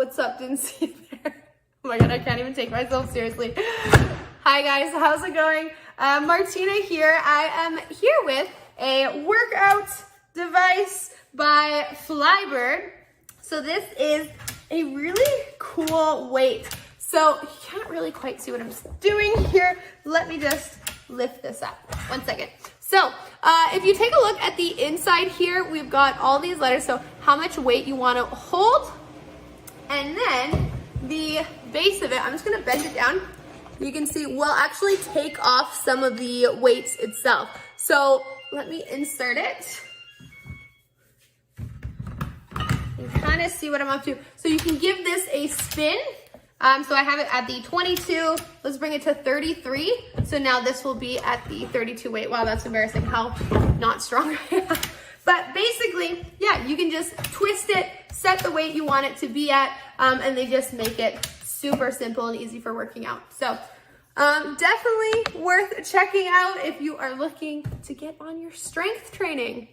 What's up? Didn't see you there. Oh my God, I can't even take myself seriously. Hi guys, how's it going? Martina here. I am here with a workout device by Flybird. So this is a really cool weight. So you can't really quite see what I'm doing here. Let me just lift this up. 1 second. So if you take a look at the inside here, we've got all these letters. So how much weight you want to hold. And then the base of it, I'm just going to bend it down. You can see we'll actually take off some of the weights itself. So let me insert it. You kind of see what I'm up to. So you can give this a spin. So I have it at the 22. Let's bring it to 33. So now this will be at the 32 weight. Wow, that's embarrassing how not strong I am. But basically, yeah, you can just twist it, set the weight you want it to be at, and they just make it super simple and easy for working out. So definitely worth checking out if you are looking to get on your strength training.